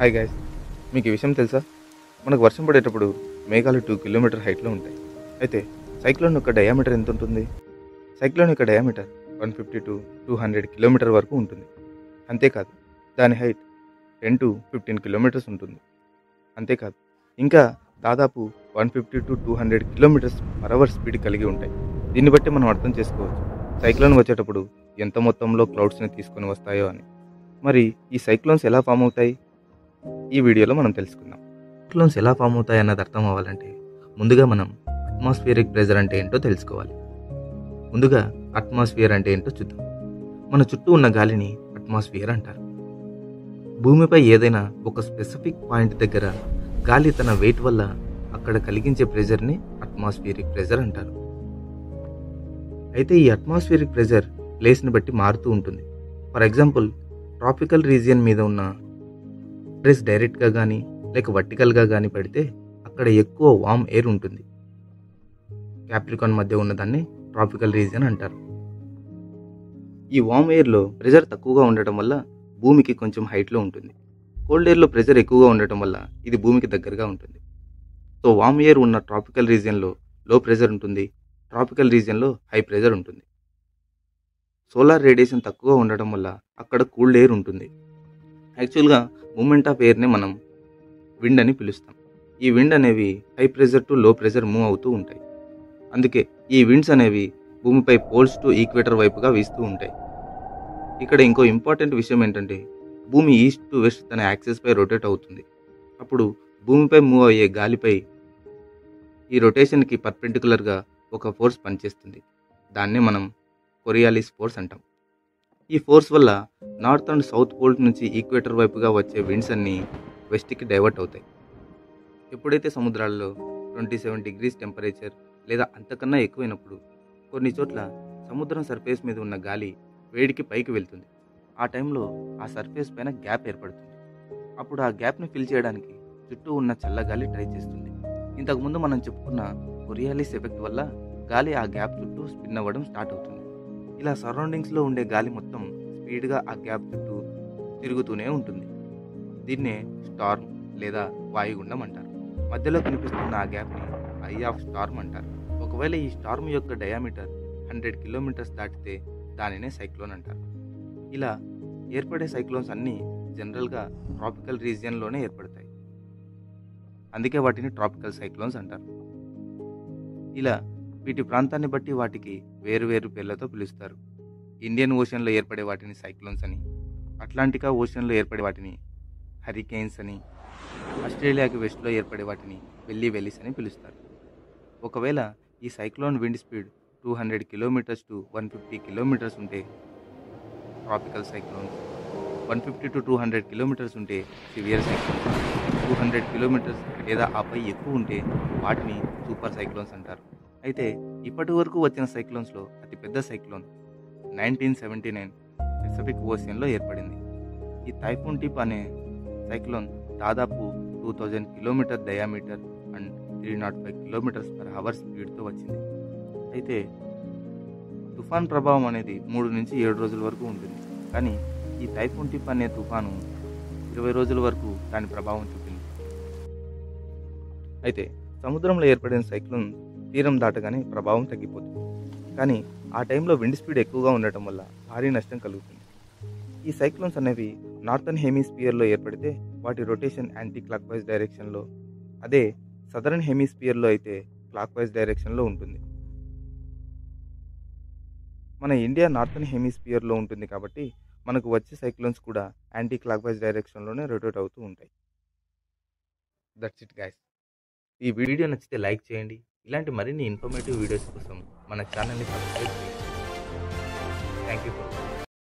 Hi guys, మీకు ఈ విషయం తెలుసా? మనకు వర్షం పడేటప్పుడు మేఘాలు 2 కిలోమీటర్ హైట్లో ఉంటాయి. అయితే సైక్లోన్ యొక్క డయామీటర్ ఎంత ఉంటుంది? సైక్లోన్ యొక్క డయామీటర్ 150 టు 200 కిలోమీటర్ వరకు ఉంటుంది. అంతేకాదు, దాని హైట్ 10 టు 15 కిలోమీటర్స్ ఉంటుంది. అంతేకాదు, ఇంకా దాదాపు 150 to 200 kilometres per hour speed కలిగి ఉంటాయి. దీన్ని బట్టి మనం అర్థం చేసుకోవచ్చు సైక్లోన్ వచ్చేటప్పుడు ఎంత మొత్తంలో క్లౌడ్స్ని తీసుకొని వస్తాయో అని. మరి ఈ సైక్లోన్స్ ఎలా ఫామ్ అవుతాయి? ఈ వీడియోలో మనం తెలుసుకుందాం. సైక్లోన్స్ ఎలా ఫామ్ అవుతాయి అన్నది అర్థం అవ్వాలంటే ముందుగా మనం అట్మాస్ఫియరిక్ ప్రెజర్ అంటే ఏంటో తెలుసుకోవాలి. ముందుగా అట్మాస్ఫియర్ అంటే ఏంటో చూద్దాం. మన చుట్టూ ఉన్న గాలిని అట్మాస్ఫియర్ అంటారు. భూమిపై ఏదైనా ఒక స్పెసిఫిక్ పాయింట్ దగ్గర గాలి తన వెయిట్ వల్ల అక్కడ కలిగించే ప్రెజర్ని అట్మాస్ఫియరిక్ ప్రెజర్ అంటారు. అయితే ఈ అట్మాస్ఫియరిక్ ప్రెజర్ ప్లేస్ని బట్టి మారుతూ ఉంటుంది. ఫర్ ఎగ్జాంపుల్, ట్రాపికల్ రీజియన్ మీద ఉన్న ప్రెస్ డైరెక్ట్గా కానీ లేక వర్టికల్గా కానీ పడితే అక్కడ ఎక్కువ వామ్ ఎయిర్ ఉంటుంది. క్యాప్రికాన్ మధ్య ఉన్నదాన్ని ట్రాపికల్ రీజియన్ అంటారు. ఈ వామ్ ఎయిర్లో ప్రెజర్ తక్కువగా ఉండటం వల్ల భూమికి కొంచెం హైట్లో ఉంటుంది. కోల్డ్ ఎయిర్లో ప్రెజర్ ఎక్కువగా ఉండటం వల్ల ఇది భూమికి దగ్గరగా ఉంటుంది. సో వామ్ ఎయిర్ ఉన్న ట్రాపికల్ రీజియన్లో లో ప్రెజర్ ఉంటుంది, ట్రాపికల్ రీజియన్లో హై ప్రెజర్ ఉంటుంది. సోలార్ రేడియేషన్ తక్కువగా ఉండటం వల్ల అక్కడ కూల్డ్ ఎయిర్ ఉంటుంది. యాక్చువల్గా మూమెంట్ ఆఫ్ ఎయిర్ని మనం విండ్ అని పిలుస్తాం. ఈ విండ్ అనేవి హై ప్రెజర్ టు లో ప్రెజర్ మూవ్ అవుతూ ఉంటాయి. అందుకే ఈ విండ్స్ అనేవి భూమిపై పోల్స్ టు ఈక్వేటర్ వైపుగా వీస్తూ ఉంటాయి. ఇక్కడ ఇంకో ఇంపార్టెంట్ విషయం ఏంటంటే, భూమి ఈస్ట్ టు వెస్ట్ తన యాక్సిస్ పై రొటేట్ అవుతుంది. అప్పుడు భూమిపై మూవ్ అయ్యే గాలిపై ఈ రొటేషన్కి పర్పెండికులర్గా ఒక ఫోర్స్ పనిచేస్తుంది. దాన్నే మనం కొరియాలిస్ ఫోర్స్ అంటాం. ఈ ఫోర్స్ వల్ల నార్త్ అండ్ సౌత్ పోల్ నుంచి ఈక్వేటర్ వైపుగా వచ్చే విండ్స్ అన్నీ వెస్ట్కి డైవర్ట్ అవుతాయి. ఎప్పుడైతే సముద్రాల్లో 27 డిగ్రీస్ టెంపరేచర్ లేదా అంతకన్నా ఎక్కువైనప్పుడు కొన్ని చోట్ల సముద్రం సర్ఫేస్ మీద ఉన్న గాలి వేడికి పైకి వెళ్తుంది. ఆ టైంలో ఆ సర్ఫేస్ పైన గ్యాప్ ఏర్పడుతుంది. అప్పుడు ఆ గ్యాప్ని ఫిల్ చేయడానికి చుట్టూ ఉన్న చల్లగాలి ట్రై చేస్తుంది. ఇంతకుముందు మనం చెప్పుకున్న కొరియాలిస్ ఎఫెక్ట్ వల్ల గాలి ఆ గ్యాప్ చుట్టూ స్పిన్ అవ్వడం స్టార్ట్ అవుతుంది. ఇలా సరౌండింగ్స్లో ఉండే గాలి మొత్తం స్పీడ్గా ఆ గ్యాప్ చుట్టూ తిరుగుతూనే ఉంటుంది. దీన్నే స్టార్మ్ లేదా వాయుగుండం అంటారు. మధ్యలో కనిపిస్తున్న ఆ గ్యాప్ని ఐ ఆఫ్ స్టార్మ్ అంటారు. ఒకవేళ ఈ స్టార్మ్ యొక్క డయామీటర్ 100 కిలోమీటర్స్ దాటితే దానినే సైక్లోన్ అంటారు. ఇలా ఏర్పడే సైక్లోన్స్ అన్నీ జనరల్గా ట్రాపికల్ రీజియన్లోనే ఏర్పడతాయి. అందుకే వాటిని ట్రాపికల్ సైక్లోన్స్ అంటారు. ఇలా వీటి ప్రాంతాన్ని బట్టి వాటికి వేరువేరు పేర్లతో పిలుస్తారు. ఇండియన్ ఓషన్లో ఏర్పడే వాటిని సైక్లోన్స్ అని, అట్లాంటికా ఓషన్లో ఏర్పడే వాటిని హరికేన్స్ అని, ఆస్ట్రేలియాకి వెస్ట్లో ఏర్పడే వాటిని వెల్లీ వెల్లీస్ అని పిలుస్తారు. ఒకవేళ ఈ cyclone wind speed 200 kilometres to 150 kilometres ఉంటే ట్రాపికల్ సైక్లోన్స్, 150 టు 200 కిలోమీటర్స్ ఉంటే సివియర్ సైక్లోన్స్, 200 కిలోమీటర్స్ లేదా ఆపై ఎక్కువ ఉంటే వాటిని సూపర్ సైక్లోన్స్ అంటారు. అయితే ఇప్పటి వరకు వచ్చిన సైక్లోన్స్లో అతిపెద్ద సైక్లోన్ 1979 పెసిఫిక్ ఓషన్లో ఏర్పడింది. ఈ టైఫూన్ టిప్ అనే సైక్లోన్ దాదాపు 2000 kilometre diameter and 305 kilometres per hour స్పీడ్తో వచ్చింది. అయితే తుఫాన్ ప్రభావం అనేది 3 నుంచి 7 రోజుల వరకు ఉంటుంది. కానీ ఈ టైఫూన్ టిప్ అనే తుఫాను 20 రోజుల వరకు దాని ప్రభావం చూపింది. అయితే సముద్రంలో ఏర్పడిన సైక్లోన్ తీరం దాటగానే ప్రభావం తగ్గిపోతుంది. కానీ ఆ టైంలో విండ్ స్పీడ్ ఎక్కువగా ఉండటం వల్ల భారీ నష్టం కలుగుతుంది. ఈ సైక్లోన్స్ అనేవి నార్థన్ హెమిస్పియర్లో ఏర్పడితే వాటి రొటేషన్ యాంటీ క్లాక్ వైజ్ డైరెక్షన్లో, అదే సదరన్ హెమిస్పియర్లో అయితే క్లాక్ వైజ్ డైరెక్షన్లో ఉంటుంది. మన ఇండియా నార్థన్ హెమిస్పియర్లో ఉంటుంది కాబట్టి మనకు వచ్చే సైక్లోన్స్ కూడా యాంటీ క్లాక్ వైజ్ డైరెక్షన్లోనే రొటేట్ అవుతూ ఉంటాయి. That's it guys. ఈ వీడియో నచ్చితే లైక్ చేయండి. ఇలాంటి మరిన్ని ఇన్ఫర్మేటివ్ వీడియోస్ కోసం మన ఛానల్ని సబ్స్క్రైబ్ చేయండి. Thank you.